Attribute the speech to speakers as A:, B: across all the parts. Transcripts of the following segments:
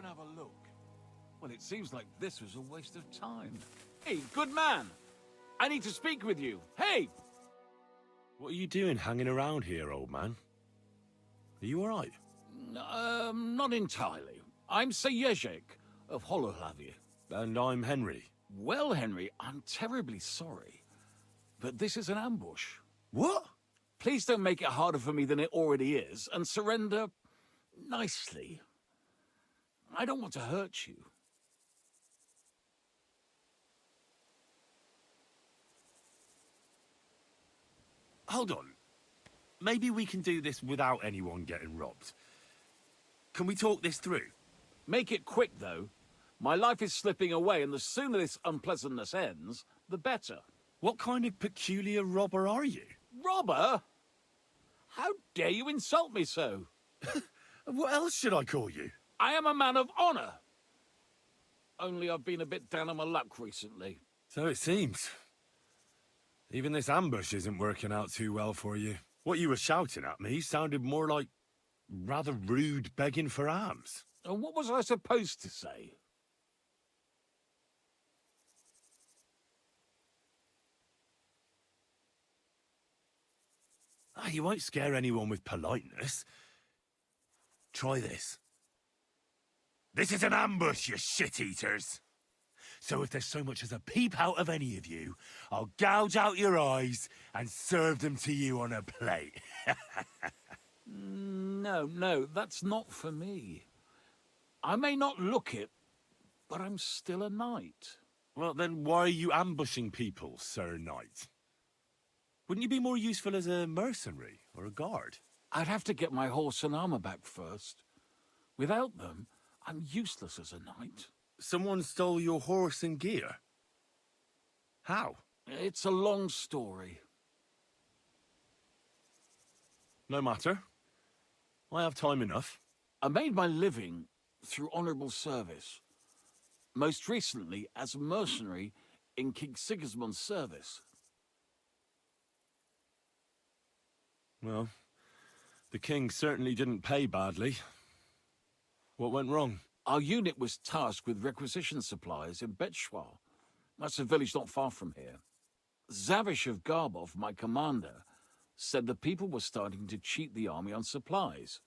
A: have a look. Well, it seems like this was a waste of time. Hey, good man! I need to speak with you. Hey!
B: What are you doing hanging around here, old man? Are you alright?
A: Not entirely. I'm Sir Jezek of Holohlavie.
B: And I'm Henry.
A: Well, Henry, I'm terribly sorry, but this is an ambush.
B: What?
A: Please don't make it harder for me than it already is, and surrender nicely. I don't want to hurt you.
B: Hold on. Maybe we can do this without anyone getting robbed. Can we talk this through?
A: Make it quick, though. My life is slipping away, and the sooner this unpleasantness ends, the better.
B: What kind of peculiar robber are you?
A: Robber? How dare you insult me so?
B: What else should I call you?
A: I am a man of honor. Only I've been a bit down on my luck recently.
B: So it seems. Even this ambush isn't working out too well for you. What you were shouting at me sounded more like rather rude begging for alms.
A: And what was I supposed to say?
B: You won't scare anyone with politeness. Try this. This is an ambush, you shit-eaters! So if there's so much as a peep out of any of you, I'll gouge out your eyes and serve them to you on a plate.
A: No, that's not for me. I may not look it, but I'm still a knight.
B: Well, then why are you ambushing people, Sir Knight? Wouldn't you be more useful as a mercenary or a guard?
A: I'd have to get my horse and armor back first. Without them, I'm useless as a knight.
B: Someone stole your horse and gear? How?
A: It's a long story.
B: No matter. I have time enough.
A: I made my living through honorable service. Most recently as a mercenary in King Sigismund's service.
B: Well, the king certainly didn't pay badly. What went wrong?
A: Our unit was tasked with requisition supplies in Betschwar. That's a village not far from here. Zavish of Garbov, my commander, said the people were starting to cheat the army on supplies.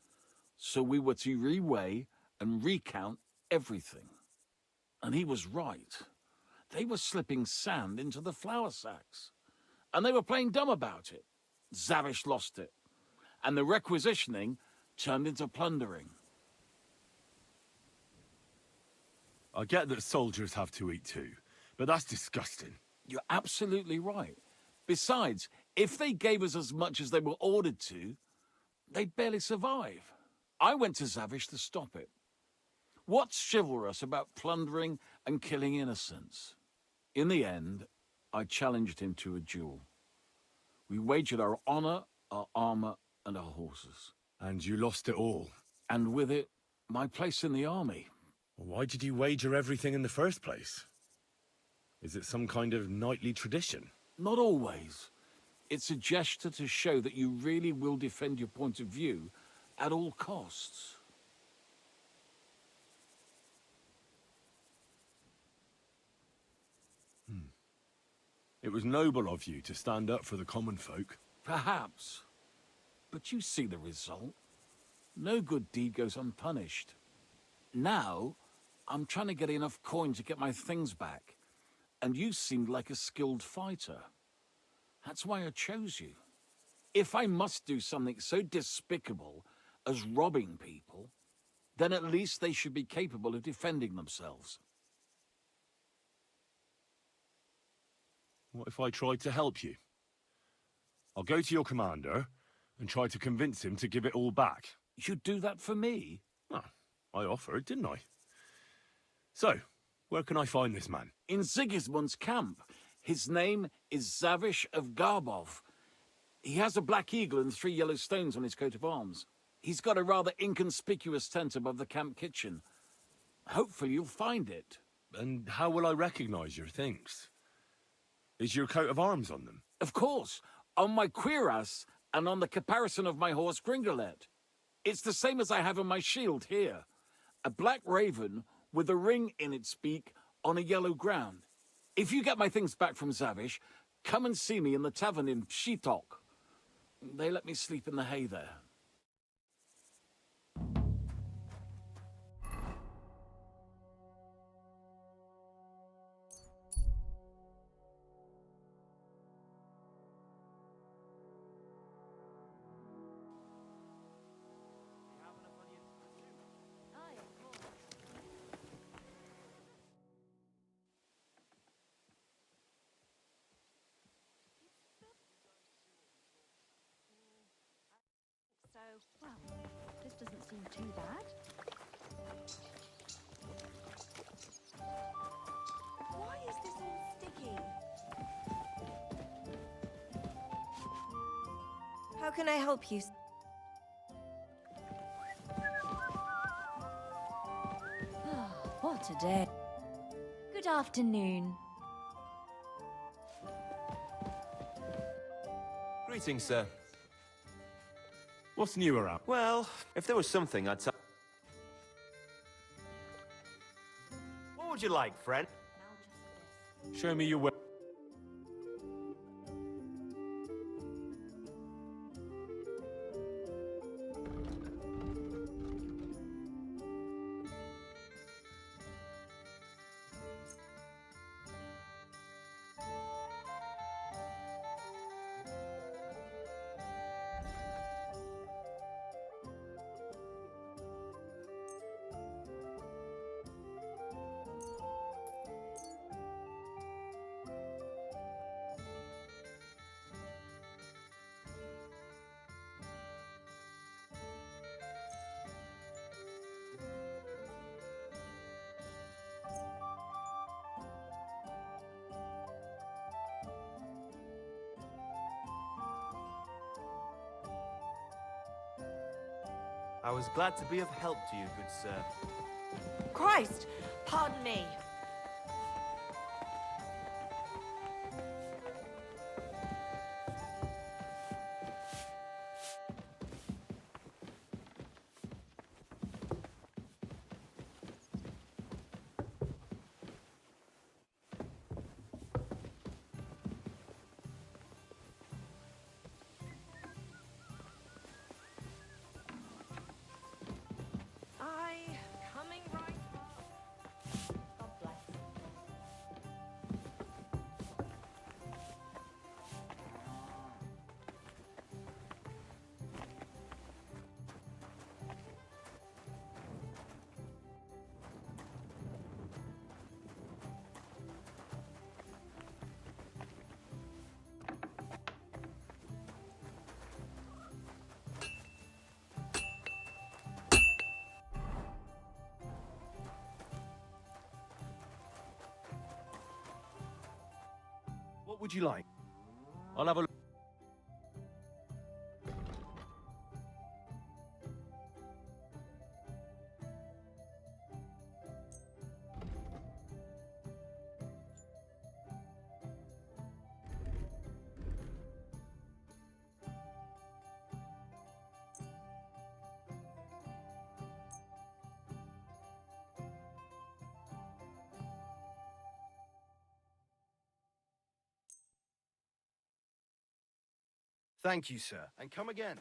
A: So we were to reweigh and recount everything. And he was right. They were slipping sand into the flour sacks. And they were playing dumb about it. Zavish lost it. And the requisitioning turned into plundering.
B: I get that soldiers have to eat too, but that's disgusting.
A: You're absolutely right. Besides, if they gave us as much as they were ordered to, they'd barely survive. I went to Zavish to stop it. What's chivalrous about plundering and killing innocents? In the end, I challenged him to a duel. We wagered our honor, our armor, and our horses.
B: And you lost it all.
A: And with it, my place in the army.
B: Why did you wager everything in the first place? Is it some kind of knightly tradition?
A: Not always. It's a gesture to show that you really will defend your point of view at all costs.
B: It was noble of you to stand up for the common folk.
A: Perhaps. But you see the result. No good deed goes unpunished. Now, I'm trying to get enough coin to get my things back. And you seemed like a skilled fighter. That's why I chose you. If I must do something so despicable as robbing people, then at least they should be capable of defending themselves.
B: What if I tried to help you? I'll go to your commander and try to convince him to give it all back.
A: You'd do that for me?
B: Well, I offered, didn't I? So, where can I find this man?
A: In Sigismund's camp. His name is Zavish of Garbov. He has a black eagle and 3 yellow stones on his coat of arms. He's got a rather inconspicuous tent above the camp kitchen. Hopefully you'll find it.
B: And how will I recognize your things? Is your coat of arms on them?
A: Of course, on my cuirass and on the caparison of my horse Gringolet. It's the same as I have on my shield here. A black raven with a ring in its beak on a yellow ground. If you get my things back from Zavish, come and see me in the tavern in Pshitok. They let me sleep in the hay there.
C: So, well, this doesn't seem too bad. Why is this all sticky?
D: How can I help you?
C: What a day. Good afternoon.
E: Greetings, sir.
B: What's new around?
E: Well, if there was something, I'd tell. What would you like, friend?
B: Show me your way.
E: I was glad to be of help to you, good sir.
D: Christ! Pardon me. Coming right up. God bless.
E: What would you like? I'll have a look. Thank you, sir. And come again.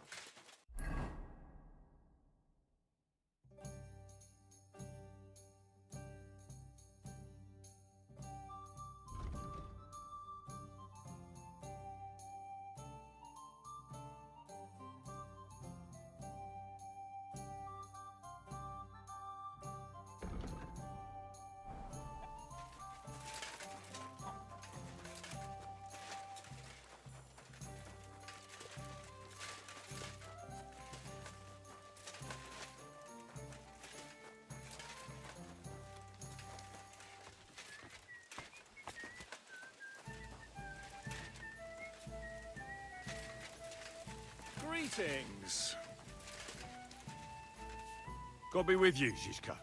B: Greetings. God be with you, Zizka.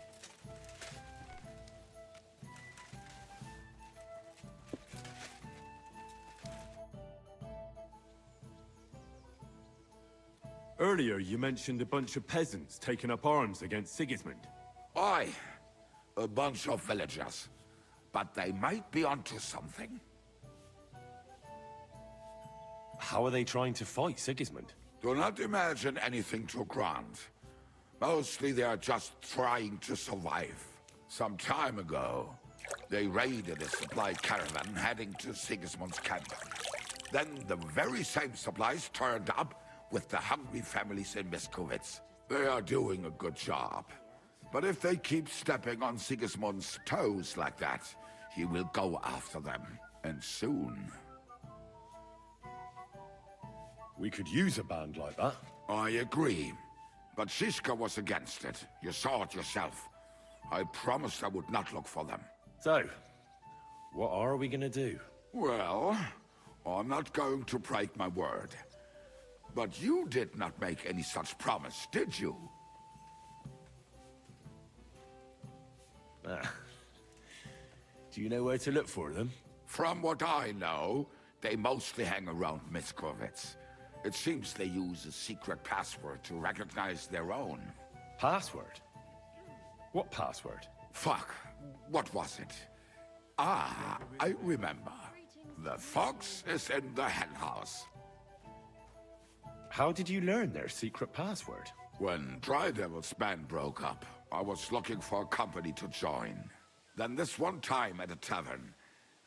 B: Earlier, you mentioned a bunch of peasants taking up arms against Sigismund.
F: Aye, a bunch of villagers. But they might be onto something.
B: How are they trying to fight Sigismund?
F: Do not imagine anything too grand. Mostly they are just trying to survive. Some time ago, they raided a supply caravan heading to Sigismund's camp. Then the very same supplies turned up with the hungry families in Miskovitz. They are doing a good job. But if they keep stepping on Sigismund's toes like that, he will go after them. And soon.
B: We could use a band like that.
F: I agree. But Shiska was against it. You saw it yourself. I promised I would not look for them.
B: So, what are we gonna do?
F: Well, I'm not going to break my word. But you did not make any such promise, did you?
B: Do you know where to look for them?
F: From what I know, they mostly hang around Miskovitz. It seems they use a secret password to recognize their own.
B: Password? What password?
F: Fuck, what was it? Ah, I remember. The fox is in the henhouse.
B: How did you learn their secret password?
F: When Dry Devil's band broke up, I was looking for a company to join. Then this one time at a tavern,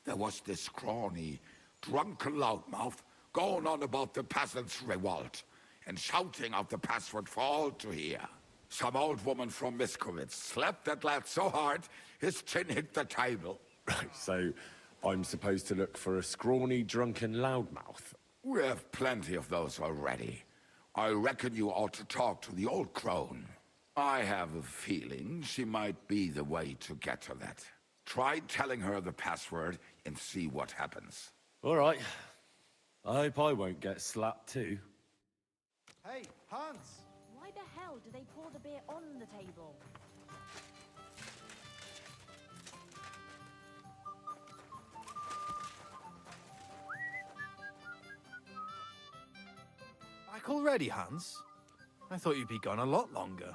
F: there was this scrawny, drunken loudmouth going on about the peasants' revolt and shouting out the password for all to hear. Some old woman from Miskovitz slapped that lad so hard, his chin hit the table.
B: Right, so I'm supposed to look for a scrawny, drunken loudmouth.
F: We have plenty of those already. I reckon you ought to talk to the old crone. I have a feeling she might be the way to get to that. Try telling her the password and see what happens.
B: All right. I hope I won't get slapped too.
G: Hey, Hans!
C: Why the hell do they pour the beer on the table?
G: Back already, Hans? I thought you'd be gone a lot longer.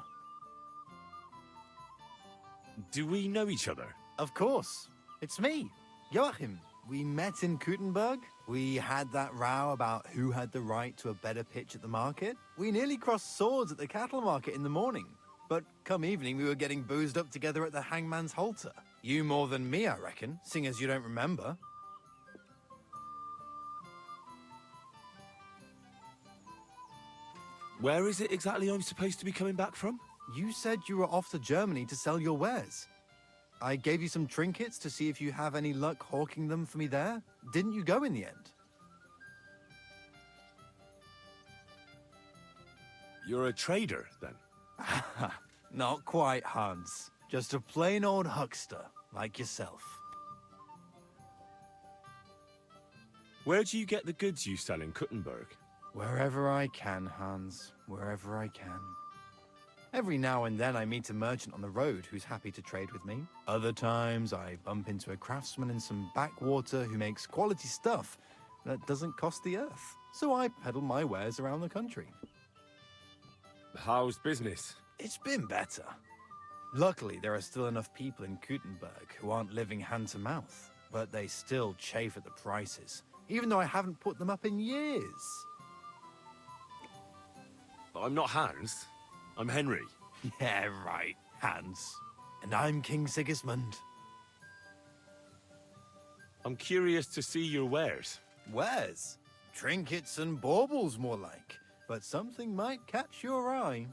B: Do we know each other?
G: Of course. It's me, Joachim. We met in Kuttenberg. We had that row about who had the right to a better pitch at the market. We nearly crossed swords at the cattle market in the morning. But come evening, we were getting boozed up together at the hangman's halter. You more than me, I reckon, seeing as you don't remember.
B: Where is it exactly I'm supposed to be coming back from?
G: You said you were off to Germany to sell your wares. I gave you some trinkets to see if you have any luck hawking them for me there. Didn't you go in the end?
B: You're a trader, then?
G: Not quite, Hans. Just a plain old huckster, like yourself.
B: Where do you get the goods you sell in Kuttenberg?
G: Wherever I can, Hans. Wherever I can. Every now and then I meet a merchant on the road who's happy to trade with me. Other times I bump into a craftsman in some backwater who makes quality stuff that doesn't cost the earth. So I peddle my wares around the country.
B: How's business?
G: It's been better. Luckily, there are still enough people in Kuttenberg who aren't living hand to mouth, but they still chafe at the prices, even though I haven't put them up in years.
B: I'm not Hans. I'm Henry.
G: Yeah, right, Hans. And I'm King Sigismund.
B: I'm curious to see your wares.
G: Wares? Trinkets and baubles, more like. But something might catch your eye.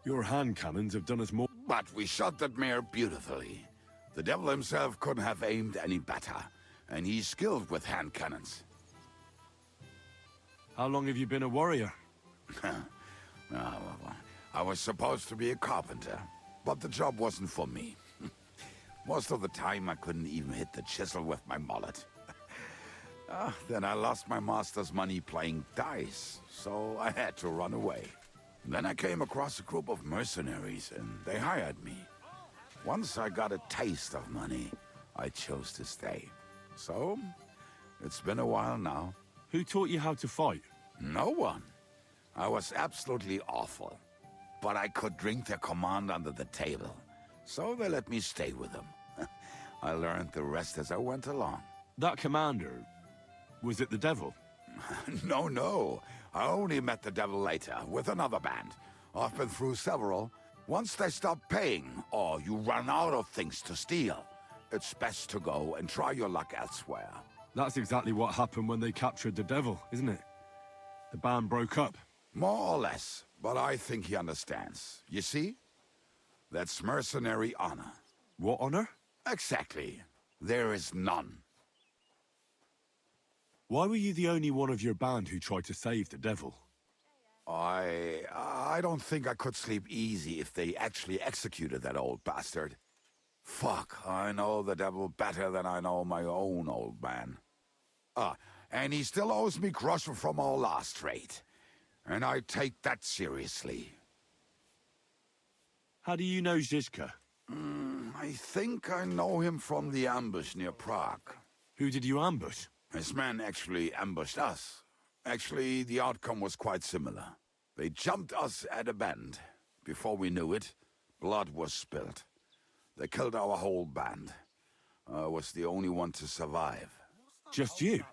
B: Your hand cannons have done us more.
F: But we shot that mare beautifully. The devil himself couldn't have aimed any better, and he's skilled with hand cannons.
B: How long have you been a warrior?
F: I was supposed to be a carpenter, but the job wasn't for me. Most of the time I couldn't even hit the chisel with my mallet. Then I lost my master's money playing dice, so I had to run away. Then I came across a group of mercenaries, and they hired me. Once I got a taste of money, I chose to stay. So, it's been a while now.
B: Who taught you how to fight?
F: No one. I was absolutely awful. But I could drink their command under the table. So they let me stay with them. I learned the rest as I went along.
B: That commander, was it the devil?
F: No. I only met the devil later, with another band. I've been through several. Once they stop paying, or you run out of things to steal, it's best to go and try your luck elsewhere.
B: That's exactly what happened when they captured the devil, isn't it? The band broke up.
F: More or less, but I think he understands. You see? That's mercenary honor.
B: What honor?
F: Exactly. There is none.
B: Why were you the only one of your band who tried to save the devil?
F: I don't think I could sleep easy if they actually executed that old bastard. Fuck, I know the devil better than I know my own old man. And he still owes me groschen from our last trade. And I take that seriously.
B: How do you know Zizka?
F: I think I know him from the ambush near Prague.
B: Who did you ambush?
F: His men actually ambushed us. Actually, the outcome was quite similar. They jumped us at a bend. Before we knew it, blood was spilled. They killed our whole band. I was the only one to survive.
B: Just you?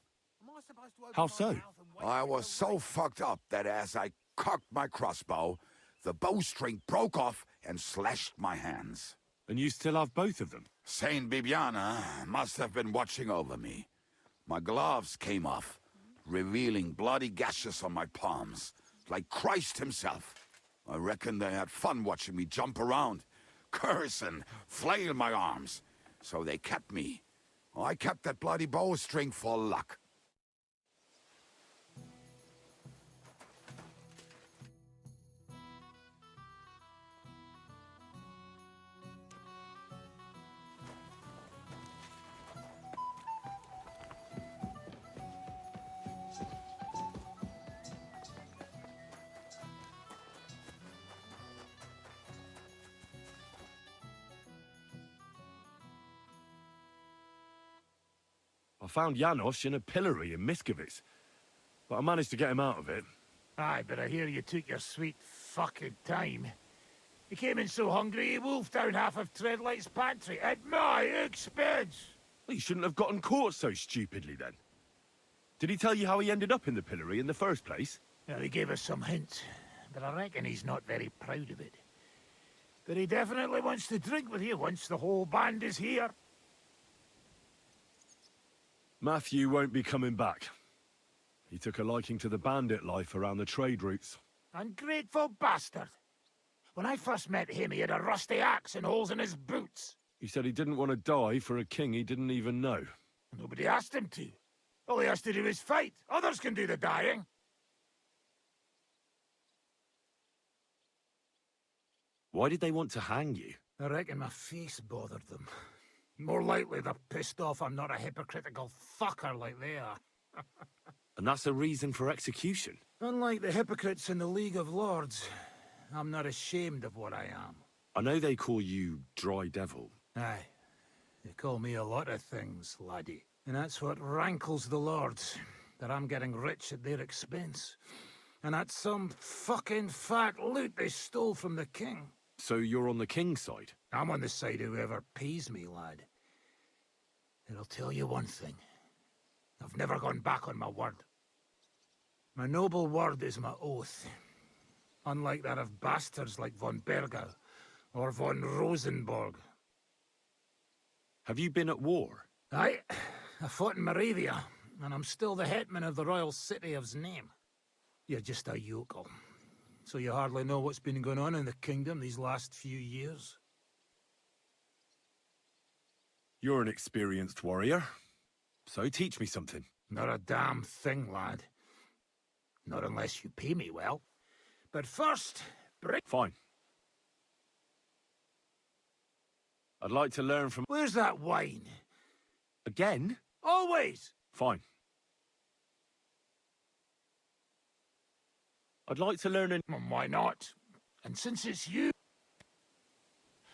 B: How so?
F: I was so fucked up that as I cocked my crossbow, the bowstring broke off and slashed my hands.
B: And you still have both of them?
F: Saint Bibiana must have been watching over me. My gloves came off, revealing bloody gashes on my palms, like Christ himself. I reckon they had fun watching me jump around, curse and flail my arms. So they kept me. I kept that bloody bowstring for luck.
B: I found Janos in a pillory in Miskovitz, but I managed to get him out of it.
H: Aye, but I hear you took your sweet fucking time. He came in so hungry he wolfed down half of Treadlight's pantry at my expense.
B: Well, he shouldn't have gotten caught so stupidly then. Did he tell you how he ended up in the pillory in the first place?
H: Well, he gave us some hints, but I reckon he's not very proud of it. But he definitely wants to drink with you once the whole band is here.
B: Matthew won't be coming back. He took a liking to the bandit life around the trade routes.
H: Ungrateful bastard. When I first met him, he had a rusty axe and holes in his boots.
B: He said he didn't want to die for a king he didn't even know.
H: Nobody asked him to. All he has to do is fight. Others can do the dying.
B: Why did they want to hang you?
H: I reckon my face bothered them. More likely they're pissed off I'm not a hypocritical fucker like they are.
B: And that's a reason for execution?
H: Unlike the hypocrites in the League of Lords, I'm not ashamed of what I am.
B: I know they call you Dry Devil.
H: Aye. They call me a lot of things, laddie. And that's what rankles the Lords, that I'm getting rich at their expense. And that's some fucking fat loot they stole from the king.
B: So you're on the king's side?
H: I'm on the side of whoever pays me, lad. And I'll tell you one thing. I've never gone back on my word. My noble word is my oath. Unlike that of bastards like von Berger or von Rosenborg.
B: Have you been at war?
H: Aye, I fought in Moravia, and I'm still the hetman of the royal city of Znaim. You're just a yokel. So you hardly know what's been going on in the kingdom these last few years?
B: You're an experienced warrior, so teach me something.
H: Not a damn thing, lad. Not unless you pay me well. But first, bring...
B: Fine. I'd like to learn from...
H: Where's that wine?
B: Again?
H: Always!
B: Fine. I'd like to learn an...
H: Why not? And since it's you...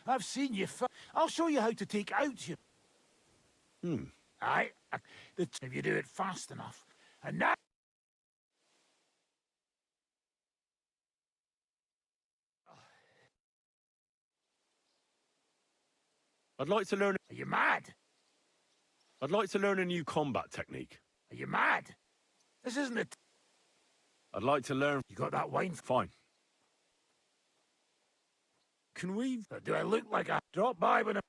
H: I've seen you I'll show you how to take out your... Aye. If you do it fast enough. And now...
B: I'd like to learn...
H: Are you mad?
B: I'd like to learn a new combat technique.
H: Are you mad? This isn't it.
B: I'd like to learn...
H: You got that wine?
B: Fine. Can we...
H: Do I look like I drop by when I...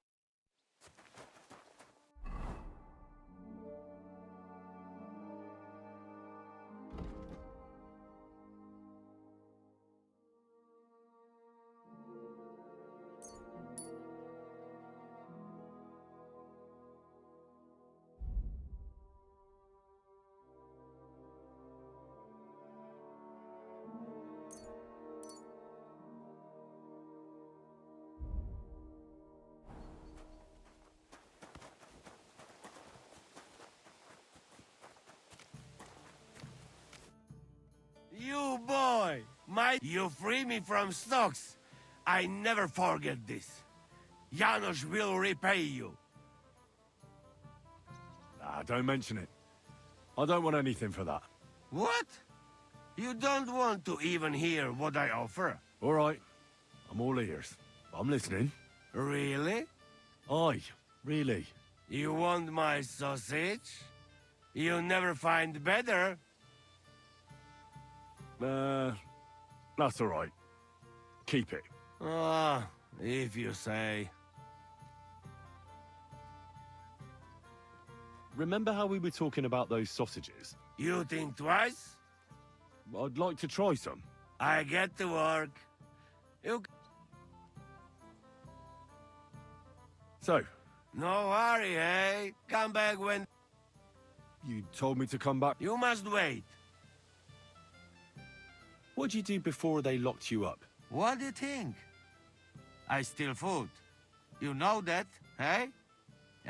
I: You boy! You free me from stocks. I never forget this. Janos will repay you.
B: Nah, don't mention it. I don't want anything for that.
I: What? You don't want to even hear what I offer?
B: All right. I'm all ears. I'm listening.
I: Really?
B: Aye, really.
I: You want my sausage? You never find better.
B: That's all right. Keep it.
I: Ah, if you say.
B: Remember how we were talking about those sausages?
I: You think twice?
B: I'd like to try some.
I: I get to work. You...
B: So,
I: No hurry, eh? Come back when...
B: you told me to come back.
I: You must wait.
B: What'd you do before they locked you up?
I: What do you think? I steal food. You know that, eh?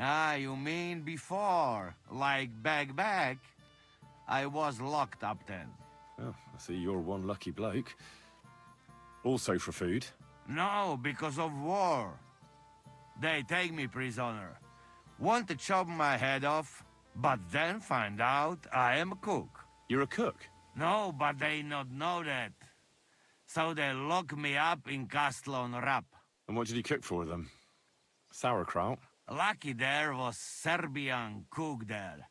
I: Ah, you mean before, like back. I was locked up then.
B: Oh, I see you're one lucky bloke. Also for food.
I: No, because of war. They take me prisoner. Want to chop my head off, but then find out I am a cook.
B: You're a cook?
I: No, but they not know that. So they lock me up in Castle on Rap.
B: And what did you cook for them? Sauerkraut?
I: Lucky there was Serbian cook there.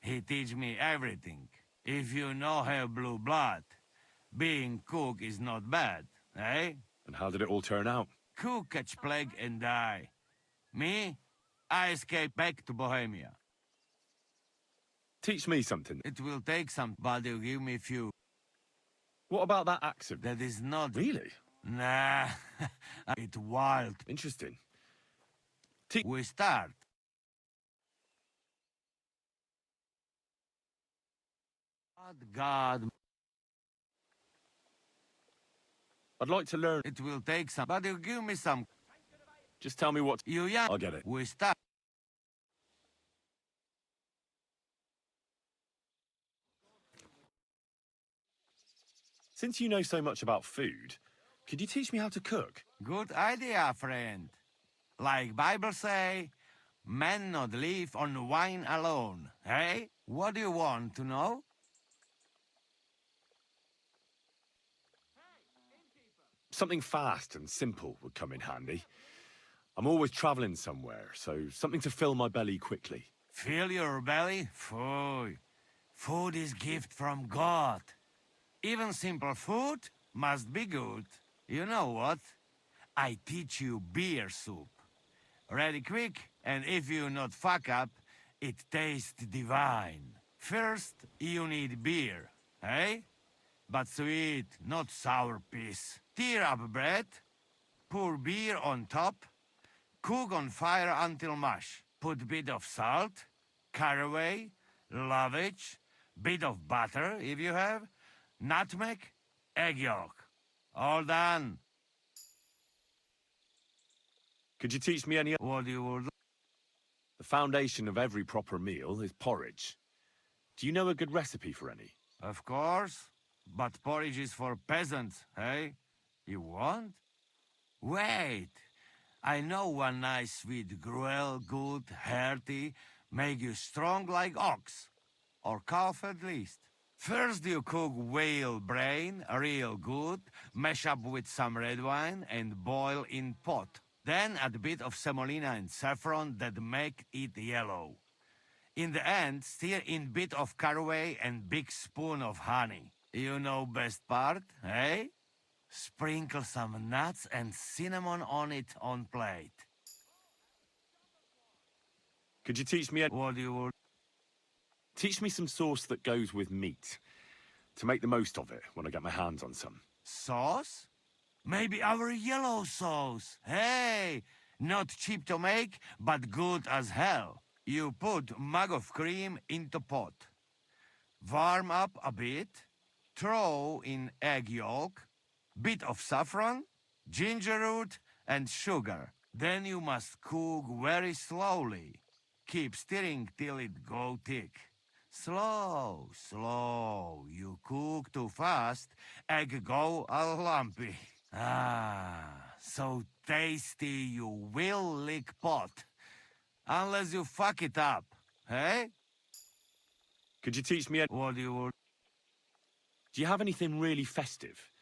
I: He teach me everything. If you no have blue blood, being cook is not bad, eh?
B: And how did it all turn out?
I: Cook catch plague and die. Me? I escape back to Bohemia.
B: Teach me something.
I: It will take some, but you give me few.
B: What about that accident?
I: That is not...
B: Really?
I: Nah, it's wild.
B: Interesting.
I: We start. God.
B: I'd like to learn.
I: It will take some, but you give me some.
B: Just tell me what...
I: You young.
B: I'll get it.
I: We start.
B: Since you know so much about food, could you teach me how to cook?
I: Good idea, friend. Like Bible say, man not live on wine alone. Hey, what do you want to know?
B: Something fast and simple would come in handy. I'm always traveling somewhere, so something to fill my belly quickly.
I: Fill your belly? Food. Food is gift from God. Even simple food must be good. You know what? I teach you beer soup. Ready quick, and if you not fuck up, it tastes divine. First, you need beer, eh? but sweet, not sour piece. Tear up bread, pour beer on top, cook on fire until mush. Put bit of salt, caraway, lovage, bit of butter if you have, nutmeg, egg yolk. All done.
B: Could you teach me any...
I: What do you would?
B: The foundation of every proper meal is porridge. Do you know a good recipe for any?
I: Of course, but porridge is for peasants, hey? You want? Wait, I know one nice sweet gruel, good, hearty, make you strong like ox, or calf at least. First you cook whale brain, real good, mash up with some red wine and boil in pot. Then add a bit of semolina and saffron that make it yellow. In the end, stir in bit of caraway and big spoon of honey. You know best part, eh? Sprinkle some nuts and cinnamon on it on plate.
B: Could you teach me...
I: What do you would?
B: Teach me some sauce that goes with meat, to make the most of it when I get my hands on some.
I: Sauce? Maybe our yellow sauce. Hey, not cheap to make, but good as hell. You put mug of cream into pot. Warm up a bit, throw in egg yolk, bit of saffron, ginger root and sugar. Then you must cook very slowly. Keep stirring till it go thick. Slow, slow. You cook too fast, egg go all lumpy. Ah, so tasty you will lick pot. Unless you fuck it up, hey?
B: Could you teach me...
I: What do you would?
B: Do you have anything really festive?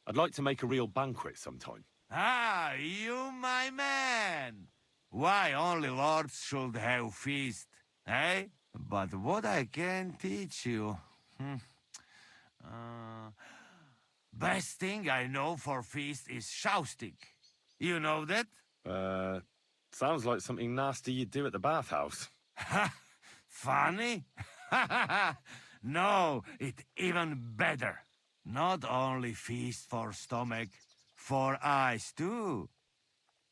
B: I'd like to make a real banquet sometime.
I: Ah, you my man! Why only lords should have feast, eh? But what I can teach you... best thing I know for feast is showstick. You know that?
B: Sounds like something nasty you'd do at the bathhouse.
I: Funny? No, it even better. Not only feast for stomach, for eyes too.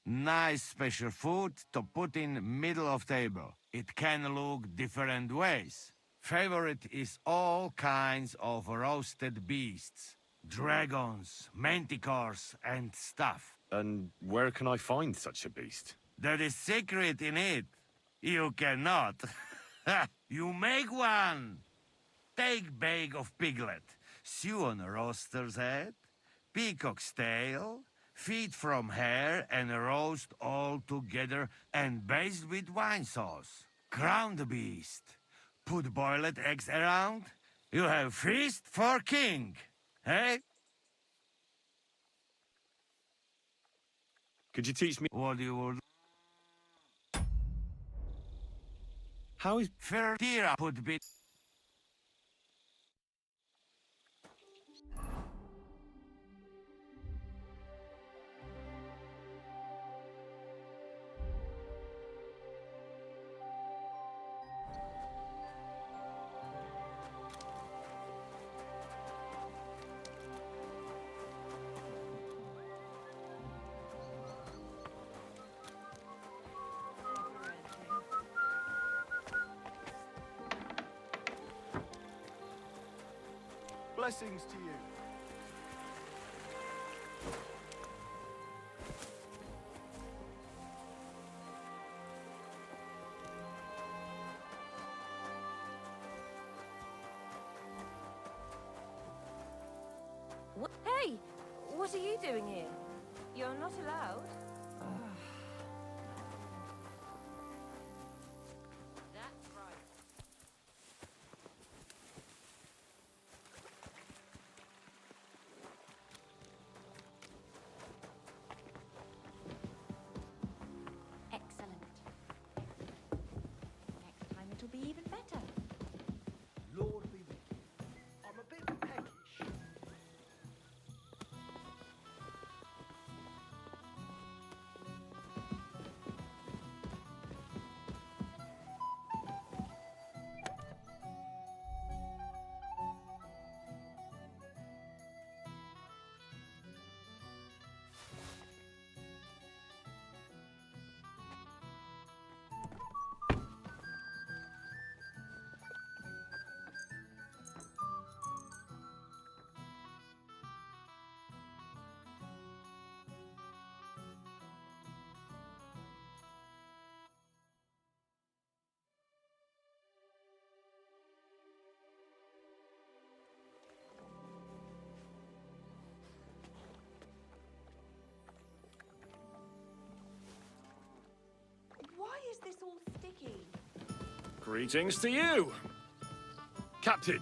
I: Nice special food to put in middle of table. It can look different ways. Favorite is all kinds of roasted beasts. Dragons, manticores and stuff.
B: And where can I find such a beast?
I: There is secret in it. You cannot. You make one. Take bag of piglet, sew on a roaster's head, peacock's tail, feet from hair and roast all together and baste with wine sauce. Crown the beast. Put boiled eggs around. You have feast for king. Hey?
B: Could you teach me...
I: What do you would?
B: How is...
I: Fair tira put bit...
E: Blessings to you.
D: What? Hey! What are you doing here? You're not allowed. That's right.
C: Excellent. Next time it'll be even better.
H: Lord be with you. I'm a bit peckish.
C: this all sticky?
J: Greetings to you.
B: Captain,